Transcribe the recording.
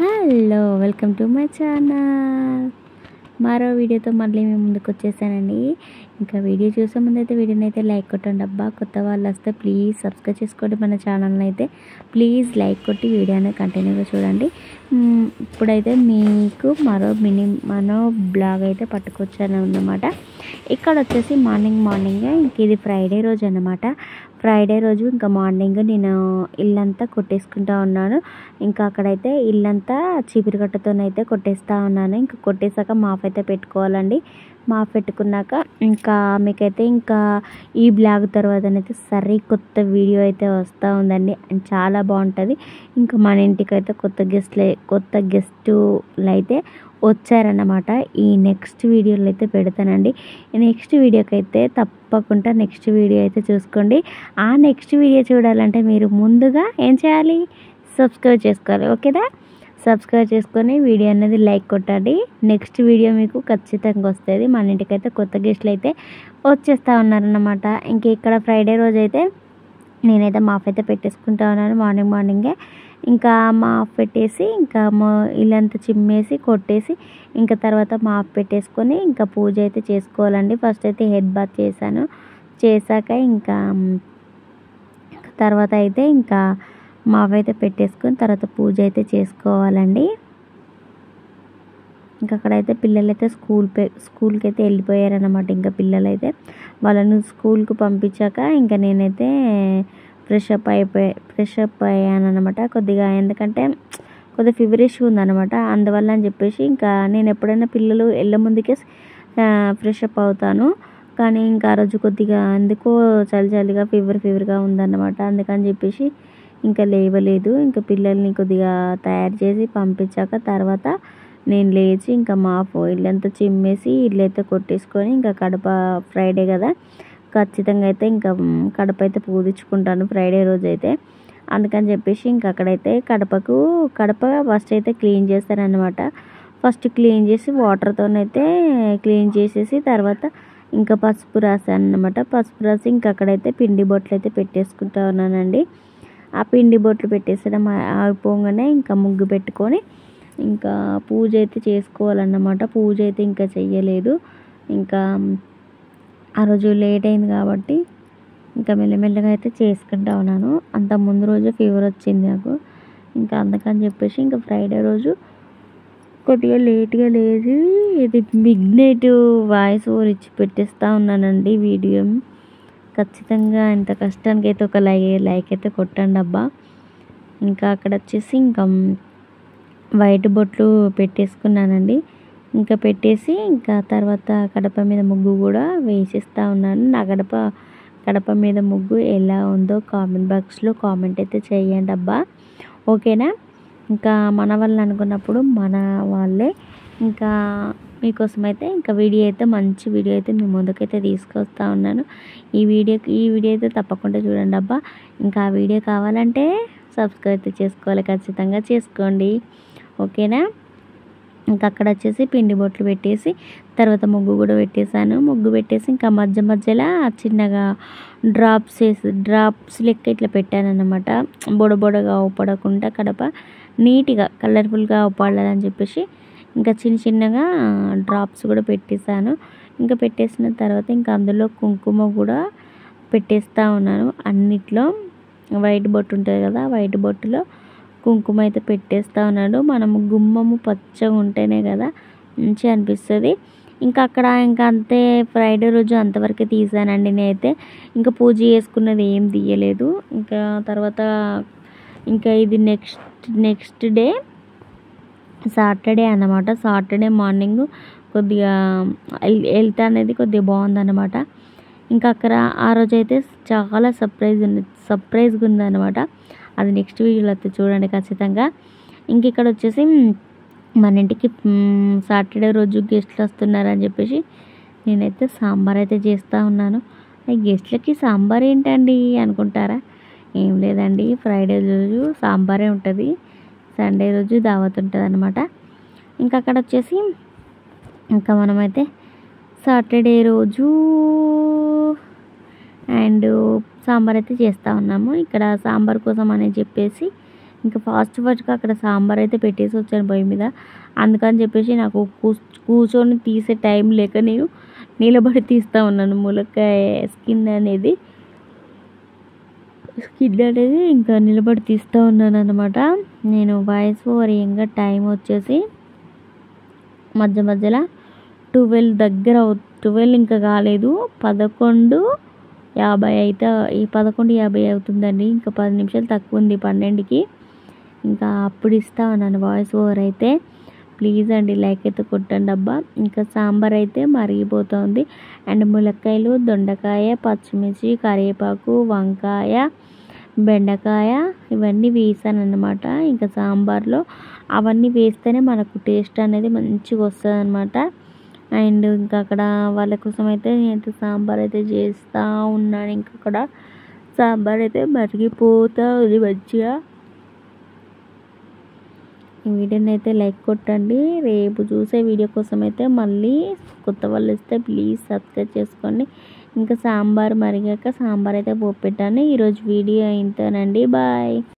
Hello welcome to my channel. మరో వీడియోతో మళ్ళీ మేము ముందుకు వచ్చేసానండి. ఇంకా వీడియో చూసే ముందైతే వీడియోని అయితే లైక్ కొట్టండి అబ్బా. కొత్త వాళ్ళు వస్తే ప్లీజ్ సబ్స్క్రైబ్ చేసుకోండి మన ఛానల్ని అయితే. ప్లీజ్ లైక్ కొట్టి వీడియోని కంటిన్యూగా చూడండి. ఇప్పుడైతే మీకు మరో బ్లాగ్ అయితే పట్టుకొచ్చాను అన్నమాట. ఇక్కడ వచ్చేసి మార్నింగ్ ఇంక ఇది ఫ్రైడే రోజు అన్నమాట. ఫ్రైడే రోజు ఇంకా మార్నింగ్ నేను ఇల్లంతా కొట్టేసుకుంటా ఉన్నాను. ఇంకా అక్కడైతే ఇల్లంతా చీపిరికట్టతోనైతే కొట్టేస్తూ ఉన్నాను. ఇంకా కొట్టేసాక మాఫ్ అయితే పెట్టుకోవాలండి. మాఫ్ పెట్టుకున్నాక ఇంకా మీకైతే ఇంకా ఈ బ్లాగ్ తర్వాతనైతే కొత్త వీడియో అయితే వస్తూ ఉందండి. అండ్ చాలా బాగుంటుంది. ఇంకా మన ఇంటికైతే కొత్త గెస్టులు అయితే వచ్చారన్నమాట. ఈ నెక్స్ట్ వీడియోలో అయితే పెడతానండి. నెక్స్ట్ వీడియోకి అయితే తప్పకుండా నెక్స్ట్ వీడియో అయితే చూసుకోండి. ఆ నెక్స్ట్ వీడియో చూడాలంటే మీరు ముందుగా ఏం చేయాలి? సబ్స్క్రైబ్ చేసుకోవాలి. ఓకేనా? సబ్స్క్రైబ్ చేసుకొని వీడియో అనేది లైక్ కొట్టండి. నెక్స్ట్ వీడియో మీకు ఖచ్చితంగా వస్తుంది. మన ఇంటికైతే కొత్త గెస్టులు అయితే వచ్చేస్తూ ఉన్నారన్నమాట. ఇంక ఇక్కడ ఫ్రైడే రోజు అయితే నేనైతే మాఫ్ అయితే పెట్టేసుకుంటా ఉన్నాను. మార్నింగే ఇంకా మాఫ్ పెట్టేసి ఇంకా ఇల్లంతా చిమ్మేసి కొట్టేసి ఇంకా తర్వాత మాఫ్ పెట్టేసుకొని ఇంకా పూజ అయితే చేసుకోవాలండి. ఫస్ట్ అయితే హెడ్ బాత్ చేశాక ఇంకా తర్వాత అయితే ఇంకా మాఫ్ అయితే పెట్టేసుకొని తర్వాత పూజ అయితే చేసుకోవాలండి. ఇంకా అక్కడైతే పిల్లలైతే స్కూల్కి అయితే వెళ్ళిపోయారన్నమాట. ఇంకా పిల్లలైతే వాళ్ళను స్కూల్కి పంపించాక ఇంకా నేనైతే ఫ్రెష్ అప్ అయ్యాను అనమాట. కొద్దిగా ఎందుకంటే కొద్దిగా ఫీవరిష్గా ఉందన్నమాట. అందువల్ల అని చెప్పేసి ఇంకా నేను ఎప్పుడైనా పిల్లలు వెళ్ళే ముందుకే ఫ్రెష్ అప్ అవుతాను. కానీ ఇంకా ఆ రోజు కొద్దిగా ఎందుకో చలిగా ఫీవర్గా ఉందన్నమాట. అందుకని చెప్పేసి ఇంకా లేవలేదు. ఇంకా పిల్లల్ని కొద్దిగా తయారు చేసి పంపించాక తర్వాత నేను లేచి ఇంకా ఇల్లంతా చిమ్మేసి ఇల్లైతే కొట్టేసుకొని ఇంకా కడప ఫ్రైడే కదా, ఖచ్చితంగా అయితే ఇంకా కడప అయితే పూజించుకుంటాను ఫ్రైడే రోజు అయితే. అందుకని చెప్పేసి ఇంకా అక్కడైతే కడప ఫస్ట్ అయితే క్లీన్ చేస్తారనమాట. ఫస్ట్ క్లీన్ చేసి వాటర్తోనైతే క్లీన్ చేసేసి తర్వాత ఇంకా పసుపు రాసాను అనమాట. పసుపు రాసి ఇంకా అక్కడైతే పిండి బొట్లు అయితే పెట్టేసుకుంటా ఉన్నానండి. ఆ పిండి బొట్లు పెట్టేసడం ఆగిపోగానే ఇంకా ముగ్గు పెట్టుకొని ఇంకా పూజ అయితే చేసుకోవాలన్నమాట. పూజ అయితే ఇంకా చెయ్యలేదు. ఇంకా ఆ రోజు లేట్ అయింది కాబట్టి ఇంకా మెల్లమెల్లగా అయితే చేసుకుంటా ఉన్నాను. అంత ముందు రోజు ఫీవర్ వచ్చింది నాకు. ఇంకా అందుకని చెప్పేసి ఇంకా ఫ్రైడే రోజు కొద్దిగా లేట్గా లేచి ఇది మిడ్ నైట్ వాయిస్ ఓవర్ ఇచ్చి పెట్టేస్తూ ఉన్నానండి వీడియో. ఖచ్చితంగా ఇంత కష్టానికి అయితే ఒక లైక్ అయితే కొట్టండి అబ్బా. ఇంకా అక్కడ వచ్చేసి ఇంకా వైట్ బొట్లు పెట్టేసుకున్నానండి. ఇంకా పెట్టేసి ఇంకా తర్వాత కడప మీద ముగ్గు కూడా వేసిస్తూ ఉన్నాను. నా కడప మీద ముగ్గు ఎలా ఉందో కామెంట్ బాక్స్లో కామెంట్ అయితే చేయండి అబ్బా. ఓకేనా? ఇంకా మన వాళ్ళు అనుకున్నప్పుడు మన వాళ్ళే ఇంకా మీకోసం అయితే ఇంకా మంచి వీడియో అయితే మీ ముందుకైతే తీసుకొస్తా ఉన్నాను. ఈ వీడియో అయితే తప్పకుండా చూడండి అబ్బా. ఇంకా ఆ వీడియో కావాలంటే సబ్స్క్రైబ్ అయితే చేసుకోవాలి. ఖచ్చితంగా చేసుకోండి. ఓకేనా? ఇంకా అక్కడ వచ్చేసి పిండి బొట్లు పెట్టేసి తర్వాత ముగ్గు కూడా పెట్టేశాను. ముగ్గు పెట్టేసి ఇంకా మధ్యలో చిన్నగా డ్రాప్స్ లెక్క ఇట్లా పెట్టానన్నమాట. బొడగా ఊపడకుండా కడప నీట్గా కలర్ఫుల్గా ఊపడాలని చెప్పేసి ఇంకా చిన్నగా డ్రాప్స్ కూడా పెట్టేశాను. ఇంకా పెట్టేసిన తర్వాత ఇంకా అందులో కుంకుమ కూడా పెట్టేస్తూ ఉన్నాను. అన్నిట్లో వైట్ బొట్టు ఉంటుంది కదా, వైట్ బొట్టులో కుంకుమ అయితే పెట్టేస్తూ ఉన్నాడు. మనము గుమ్మము పచ్చగా ఉంటేనే కదా మంచిగా అనిపిస్తుంది. ఇంకా అక్కడ ఇంకా అంతే ఫ్రైడే రోజు అంతవరకే తీసానండి నేనైతే. ఇంకా పూజ చేసుకున్నది ఏం తీయలేదు. ఇంకా తర్వాత ఇంకా ఇది నెక్స్ట్ డే సాటర్డే అన్నమాట. సాటర్డే మార్నింగ్ కొద్దిగా హెల్త్ అనేది కొద్దిగా బాగుందన్నమాట. ఇంకా అక్కడ ఆ రోజు అయితే చాలా సర్ప్రైజ్గా ఉందన్నమాట. అది నెక్స్ట్ వీడియోలో అయితే చూడండి ఖచ్చితంగా. ఇంక ఇక్కడ వచ్చేసి మన ఇంటికి సాటర్డే రోజు గెస్ట్లు వస్తున్నారని చెప్పేసి నేనైతే సాంబార్ అయితే చేస్తూ ఉన్నాను. గెస్ట్లకి సాంబార్ ఏంటండి అనుకుంటారా? ఏం లేదండి, ఫ్రైడే రోజు సాంబారే ఉంటుంది, సండే రోజు దావత్ ఉంటుంది అనమాట. ఇంకా అక్కడ వచ్చేసి ఇంకా మనమైతే సాటర్డే రోజు అండ్ సాంబార్ అయితే చేస్తూ ఉన్నాము. ఇక్కడ సాంబార్ కోసం అని చెప్పేసి ఇంకా ఫాస్ట్గా అక్కడ సాంబార్ అయితే పెట్టేసి వచ్చాను పొయ్యి మీద. అందుకని చెప్పేసి నాకు కూర్చొని తీసే టైం లేక నేను నిలబడి తీస్తూ ఉన్నాను. ములక్కాయ స్కిన్ అనేది ఇంకా నిలబడి తీస్తూ ఉన్నాను అనమాట. నేను వాయిస్ ఓవర్ ఇంకా టైం వచ్చేసి మధ్యలో 12 ఇంకా కాలేదు, 11:50 అయితే 11:50 అవుతుందండి. ఇంకా 10 నిమిషాలు తక్కువ ఉంది 12కి. ఇంకా అప్పుడు ఇస్తా ఉన్నాను వాయిస్ ఓవర్ అయితే. ప్లీజ్ అండి లైక్ అయితే కొట్టండి అబ్బా. ఇంకా సాంబార్ అయితే మరిగిపోతుంది. అండ్ ములక్కాయలు, దొండకాయ, పచ్చిమిర్చి, కరివేపాకు, వంకాయ, బెండకాయ ఇవన్నీ వేసాను అన్నమాట. ఇంకా సాంబార్లో అవన్నీ వేస్తేనే మనకు టేస్ట్ అనేది మంచిగా వస్తుంది అనమాట. అండ్ ఇంకా అక్కడ వాళ్ళ కోసం అయితే నేనైతే సాంబార్ అయితే చేస్తూ ఉన్నాను. ఇంకా అక్కడ సాంబార్ అయితే మరిగిపోతూ ఉంది మంచిగా. ఈ వీడియోని అయితే లైక్ కొట్టండి. రేపు చూసే వీడియో కోసం అయితే మళ్ళీ కొత్త వాళ్ళు వస్తే ప్లీజ్ సబ్స్క్రైబ్ చేసుకోండి. ఇంకా సాంబార్ మరిగాక సాంబార్ అయితే పోపు పెట్టాను. ఈరోజు వీడియో ఇంతేనండి. బాయ్.